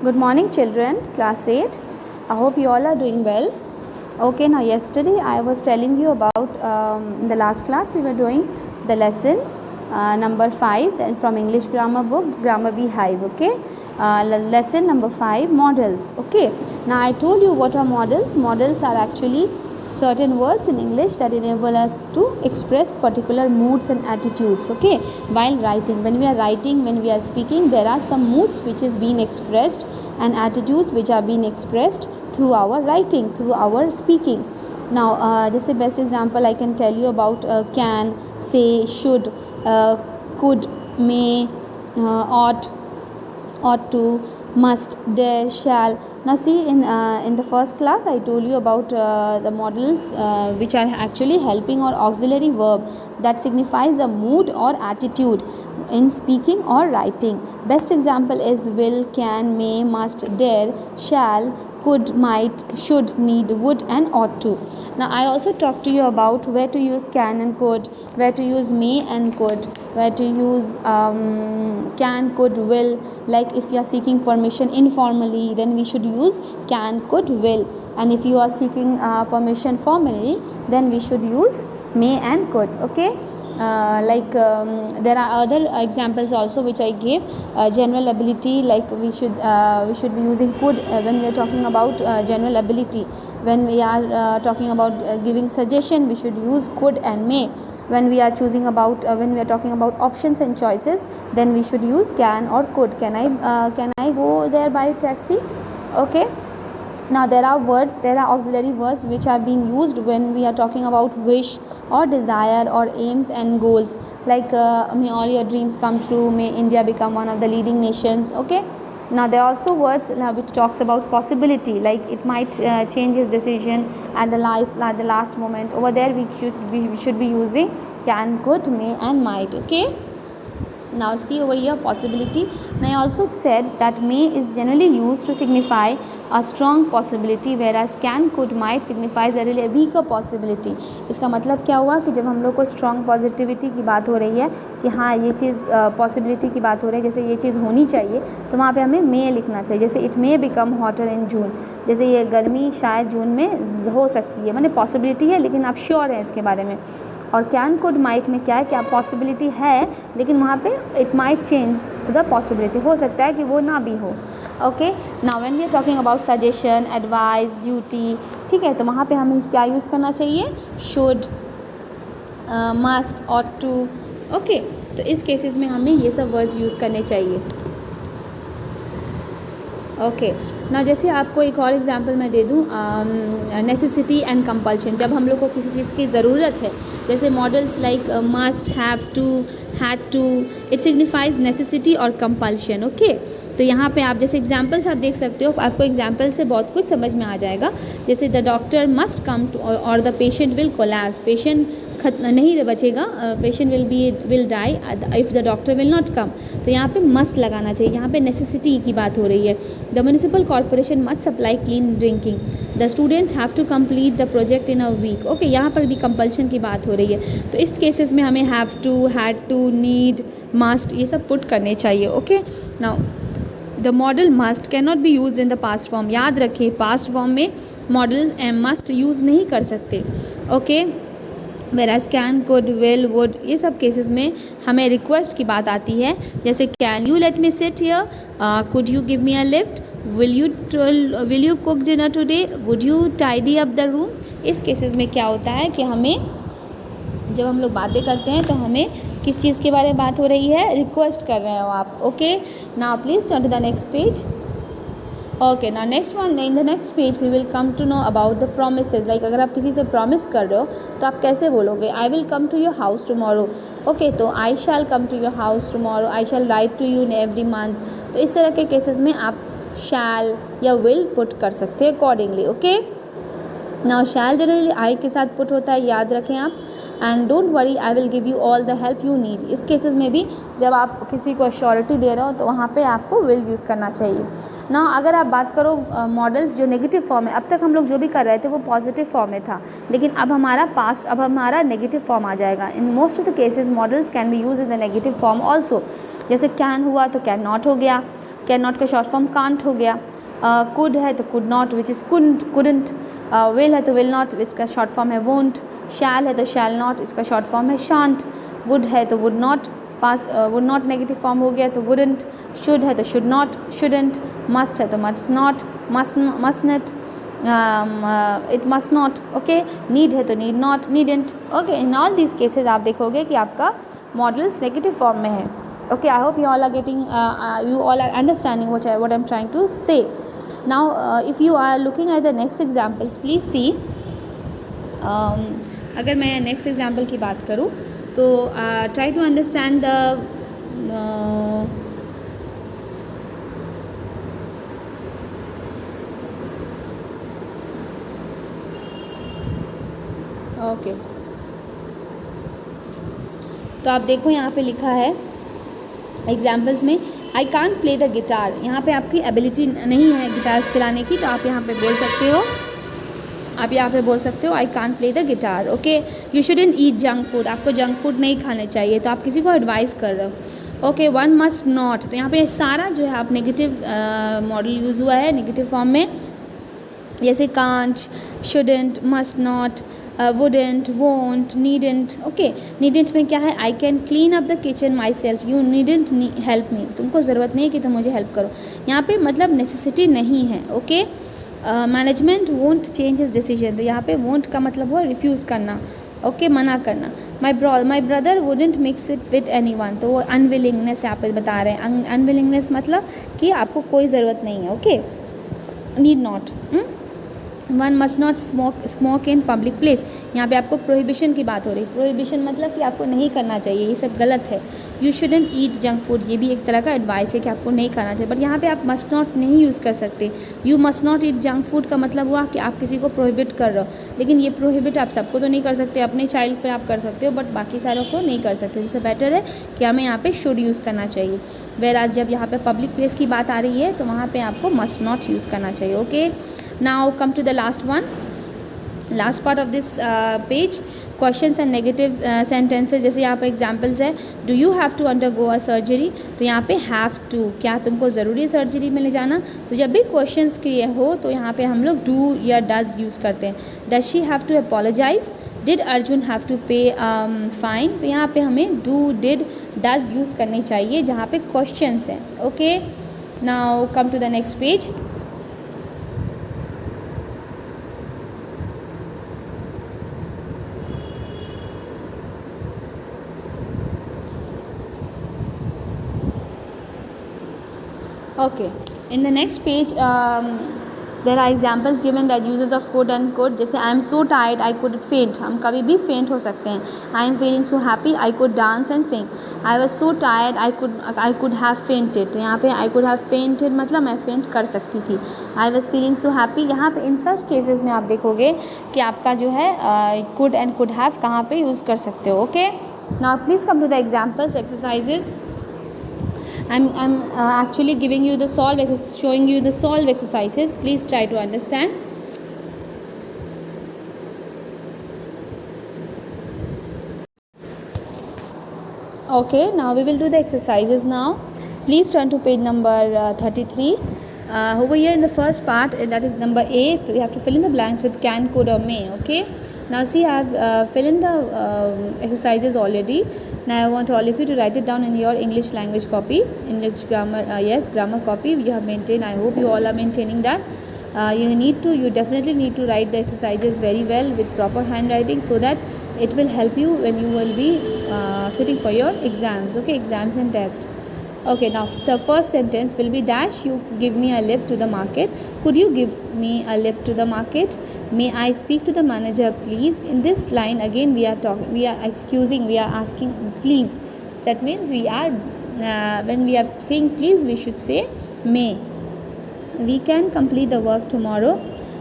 Good morning, children. Class 8. I hope you all are doing well. Okay, now yesterday I was telling you about in the last class we were doing the lesson number 5 then from English grammar book Grammar Beehive. Okay, lesson number 5, models. Okay, now I told you what are models. Models are actually certain words in English that enable us to express particular moods and attitudes. Okay, while writing, when we are writing, when we are speaking, there are some moods which is being expressed and attitudes which are being expressed through our writing, through our speaking. Now just a best example I can tell you about can, say, should, could, may, ought to, must, dare, shall. Now see, in the first class I told you about the models which are actually helping or auxiliary verb that signifies a mood or attitude in speaking or writing. Best example is will, can, may, must, dare, shall, could, might, should, need, would and ought to. Now I also talked to you about where to use can and could, where to use may and could, where to use can, could, will. Like if you are seeking permission informally, then we should use can, could, will, and if you are seeking permission formally, then we should use may and could. Okay, there are other examples also which I gave. General ability, like we should be using could when we are talking about general ability. When we are talking about giving suggestion, we should use could and may. When we are choosing about when we are talking about options and choices, then we should use can or could. Can I go there by taxi? Okay. Now there are auxiliary words which are being used when we are talking about wish or desire or aims and goals, like may all your dreams come true, may India become one of the leading nations. Okay, now there are also words which talks about possibility, like it might change his decision at the last moment. Over there we should be using can, could, may and might. Okay, now see over here, possibility. Now I also said that may is generally used to signify a strong possibility, whereas can, could, might signifies a really weaker possibility. इसका मतलब क्या हुआ कि जब हम लोग को strong positivity की बात हो रही है कि हाँ ये चीज़ possibility की बात हो रही है, जैसे ये चीज़ होनी चाहिए, तो वहाँ पे हमें may लिखना चाहिए. जैसे it may become hotter in June, जैसे ये गर्मी शायद जून में हो सकती है, माने possibility है लेकिन आप श्योर हैं इसके बारे में. और कैन, कुड, माइट में क्या है कि आप पॉसिबिलिटी है लेकिन वहाँ पे it might change the possibility, हो सकता है कि वो ना भी हो. Okay, now when we are talking about suggestion, advice, duty, ठीक है, तो वहाँ पे हमें क्या यूज़ करना चाहिए? Should, must, ought to. Okay, तो इस केसेस में हमें ये सब वर्ड्स यूज़ करने चाहिए. ओके, ना जैसे आपको एक और एग्जांपल मैं दे दूँ, नेसेसिटी एंड कंपल्शन. जब हम लोग को किसी चीज़ की ज़रूरत है, जैसे models like must, have to, had to, it signifies necessity और कंपल्शन. ओके, तो यहाँ पे आप जैसे एग्जांपल्स आप देख सकते हो, आपको एग्जांपल से बहुत कुछ समझ में आ जाएगा. जैसे the doctor must come to or the patient will collapse, patient नहीं बचेगा, patient will die if the doctor will not come. तो यहाँ पे मस्ट लगाना चाहिए, यहाँ पे नेसेसिटी की बात हो रही है. The municipal corporation must supply clean drinking, the students have to complete the project in a week. Okay, यहाँ पर भी कंपल्शन की बात हो रही है. तो इस केसेस में हमें have to, had to, need, must ये सब पुट करने चाहिए. Okay, now the modal must can not be use in the past form. याद रखें, पास्ट फॉर्म में मॉडल मस्ट यूज़ नहीं कर सकते. Okay, whereas can, could, will, would ये सब केसेस में हमें रिक्वेस्ट की बात आती है. जैसे can you let me sit here, could you give me a lift, will you cook dinner today, would you tidy up the room. इस केसेस में क्या होता है कि हमें जब हम लोग बातें करते हैं तो हमें किस चीज़ के बारे में बात हो रही है? रिक्वेस्ट कर रहे हो आप. Okay, now please turn to the next page. Okay, ना next one, in the next page we will come to know about the promises. Like अगर आप किसी से प्रॉमिस कर रहे हो तो आप कैसे बोलोगे? I will come to your house tomorrow. Okay, तो I shall come to your house tomorrow, I shall write to you in every month. तो इस तरह के केसेस में आप शैल या विल पुट कर सकते हैं accordingly. Okay, now shall generally I के साथ पुट होता है, याद रखें आप. And don't worry, I will give you all the help you need. इस केसेस में भी जब आप किसी को अश्योरिटी दे रहे हो तो वहाँ पे आपको विल यूज़ करना चाहिए. ना अगर आप बात करो मॉडल्स जो नेगेटिव फॉर्म है, अब तक हम लोग जो भी कर रहे थे वो पॉजिटिव फॉर्म में था, लेकिन अब हमारा नेगेटिव फॉर्म आ जाएगा. In most of the cases models can be use in the negative form also. जैसे कैन हुआ तो कैन नॉट हो गया, कैन नॉट का शॉर्ट फॉर्म कांट हो गया, कुड है तो could not which is couldn't, will है तो विल नॉट इसका शॉर्ट फॉर्म है वोंट, शैल है तो शैल नॉट इसका शॉर्ट फॉर्म है शांट, वुड है तो would not, pass would not negative form हो गया तो वुडंट, शुड है तो शुड नॉट शुडंट, मस्ट है तो must not must not, it must not, okay, need है तो need not needn't, okay. In all these cases आप देखोगे कि आपका मॉडल्स नेगेटिव फॉर्म में है, okay. I hope you all are getting, you all are understanding what I am trying to say. Now if you are looking at the next examples please see, अगर मैं next example की बात करूँ तो try to understand the okay. तो आप देखो यहाँ पे लिखा है एग्जाम्पल्स में, I can't play the guitar, यहाँ पे आपकी एबिलिटी नहीं है गिटार चलाने की, तो आप यहाँ पे बोल सकते हो, आप यहाँ पे बोल सकते हो I can't play the guitar, okay. You shouldn't eat junk food, आपको जंक फूड नहीं खाने चाहिए, तो आप किसी को एडवाइस कर रहे हो, ओके। वन मस्ट नॉट, तो यहाँ पे सारा जो है आप नेगेटिव मॉडल यूज़ हुआ है नेगेटिव फॉर्म में, जैसे can't, shouldn't, must not, wouldn't, won't, needn't, okay. Needn't में क्या है, I can clean up the kitchen my self, you needn't help me, तुमको ज़रूरत नहीं है कि तुम मुझे हेल्प करो, यहाँ पे मतलब नेसेसिटी नहीं है, okay. Management won't change his decision, तो यहाँ पे वोंट का मतलब हुआ रिफ्यूज़ करना, ओके, मना करना। My brother wouldn't mix with any one, तो वो अनविलिंगनेस यहाँ पे बता रहे हैं, अनविलिंगनेस मतलब कि आपको कोई ज़रूरत नहीं है, okay. Need not, one must not smoke in public place, यहाँ पे आपको प्रोहिबिशन की बात हो रही है, प्रोहिबिशन मतलब कि आपको नहीं करना चाहिए, ये सब गलत है। You shouldn't eat junk food, ये भी एक तरह का एडवाइस है कि आपको नहीं खाना चाहिए, बट यहाँ पे आप मस्ट नॉट नहीं यूज़ कर सकते। You must not eat junk food का मतलब हुआ कि आप किसी को प्रोहिबिट कर रहे हो, लेकिन ये प्रोहिबिट आप सबको तो नहीं कर सकते, अपने चाइल्ड पर आप कर सकते हो, बट बाकी सारों को नहीं कर सकते, जिससे बेटर है कि हमें यहाँ पे शुड यूज़ करना चाहिए। वेर आज जब यहाँ पे पब्लिक प्लेस की बात आ रही है तो वहाँ पे आपको मस्ट नॉट यूज़ करना चाहिए, okay. Now come to the last one, last part of this page, questions and negative sentences, जैसे यहाँ पे एग्जांपल्स है, do you have to undergo a surgery, तो यहाँ पे हैव टू, क्या तुमको ज़रूरी है सर्जरी में ले जाना, तो जब भी क्वेश्चंस के हो तो यहाँ पे हम लोग डू या डज यूज़ करते हैं। Does she have to apologise, did Arjun have to pay fine, तो यहाँ पे हमें डू डिड डज यूज़ करनी चाहिए जहाँ पे क्वेश्चंस हैं, okay. Now come to the next page, okay. In the next page there are examples given that uses of could and could, जैसे I am so tired I could faint, हम कभी भी faint हो सकते हैं। I am feeling so happy I could dance and sing, I was so tired I could have fainted, तो यहाँ पे I could have fainted मतलब मैं faint कर सकती थी। I was feeling so happy, यहाँ पे इन such cases में आप देखोगे कि आपका जो है could and could have कहाँ पे यूज़ कर सकते हो, okay। Now please come to the examples, exercises. I'm actually giving you the showing you the solve exercises. Please try to understand. Okay, now we will do the exercises now. Please turn to page number 33. Over here in the first part, that is number A, we have to fill in the blanks with can, could or may, okay. Now see, I have filled in the exercises already. Now I want all of you to write it down in your English language copy, English grammar, yes, grammar copy you have maintained. I hope you all are maintaining that. You definitely need to write the exercises very well with proper handwriting, so that it will help you when you will be sitting for your exams, okay, exams and tests. Okay, now so first sentence will be dash, you give me a lift to the market, could you give me a lift to the market, may I speak to the manager please. In this line again we are asking please, that means we are when we are saying please we should say may. We can complete the work tomorrow,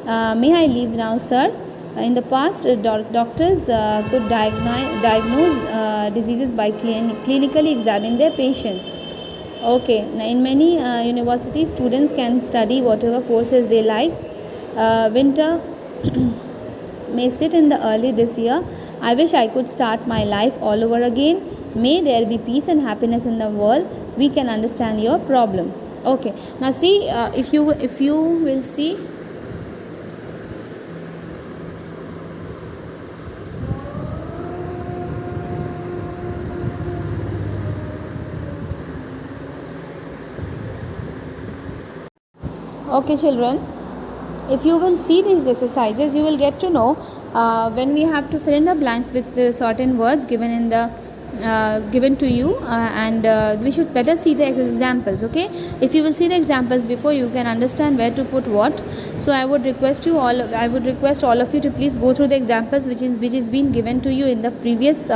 may I leave now sir. In the past doctors could diagnose diseases by clinically examine their patients. Okay, now in many universities students can study whatever courses they like. Winter may sit in the early this year. I wish I could start my life all over again. May there be peace and happiness in the world. We can understand your problem. Okay, now see, if you will see. Okay, children, if you will see these exercises, you will get to know when we have to fill in the blanks with certain words given in the given to you, and we should better see the examples. Okay, if you will see the examples before, you can understand where to put what. So I would request all of you to please go through the examples which is being given to you in the previous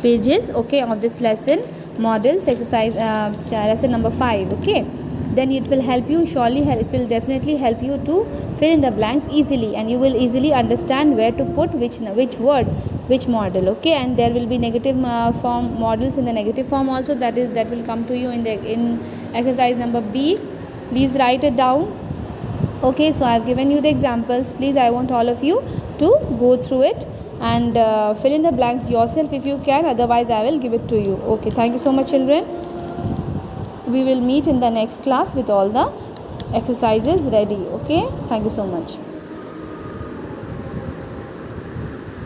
pages, okay, of this lesson models exercise, lesson number 5. Okay, then it will help you, surely it will definitely help you to fill in the blanks easily, and you will easily understand where to put which word, which model. Okay, and there will be negative form models in the negative form also, that will come to you in exercise number B. Please write it down. Okay, so I have given you the examples. Please, I want all of you to go through it and fill in the blanks yourself if you can, otherwise I will give it to you. Okay, thank you so much, children. We will meet in the next class with all the exercises ready. Okay, thank you so much.